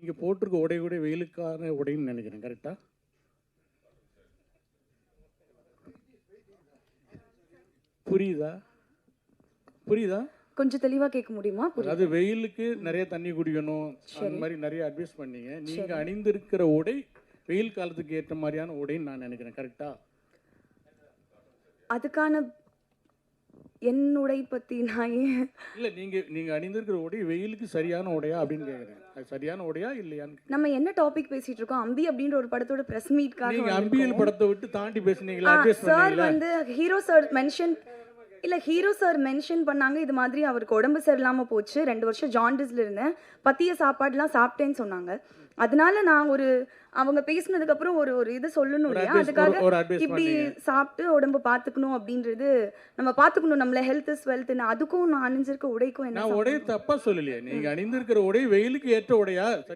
நீங்க போட்டிருக்க உடை கூட வெயிலுக்கான உடைன்னு நினைக்கிறேன். கரெக்டா? புரியுதா? புரியுதா? கொஞ்சம் தெளிவா கேட்க முடியுமா? அதாவது வெயிலுக்கு நிறைய தண்ணி குடிக்கணும், அந்த சரி. மாதிரி நிறைய அட்வைஸ் பண்ணீங்க. நீங்க சரி. அணிந்திருக்கிற உடை வெயில் காலத்துக்கு ஏற்ற மாதிரியான உடைன்னு நான் நினைக்கிறேன். கரெக்டா? அதுக்கான என்னுடை பத்தி நான் ஏன் இல்ல, நீங்க நீங்க அணிந்திருக்கிற உடை வெயிலுக்கு சரியான உடையா அப்படின்னு கேக்குறேன். அது சரியான உடையா இல்லையான்னு. நம்ம என்ன டாபிக் பேசிட்டு இருக்கோம்? அம்பி அப்படின்ற ஒரு படத்தோட பிரஸ் மீட்காக நீங்க அம்பியல் படத்தை விட்டு தாண்டி பேசுனீங்களா? அட்வைஸ் சார் பண்ணீங்களா? வந்து ஹீரோ சார் மென்ஷன் பண்ணாங்க, இது மாதிரி அவருக்கு உடம்பு சரியில்லாம போச்சு, 2 வருஷம் ஜாண்டிஸ்ல இருந்தேன், பத்திய சாப்பாடுலாம் சாப்பிட்டேன்னு சொன்னாங்க. அதனால நான் அவங்க பேசினதுக்கு அப்புறம் ஒரு இது சொல்லணும் இல்லையா? அதுக்காக ஒரு அட்வைஸ் இப்படி பண்ணீங்க. சாப்பிட்டு உடம்பு பார்த்துக்கணும் அப்படின்றது நம்ம பார்த்துக்கணும். நம்மள ஹெல்த் இஸ் வெல்த்னு அதுக்கும் நான் அணிஞ்சிருக்க உடைக்கும் என்ன நான் உடைய சம்பந்தம்? தப்பா சொல்லலையே. நீங்க அணிந்திருக்கிற உடை வெயிலுக்கு ஏற்ற உடையா?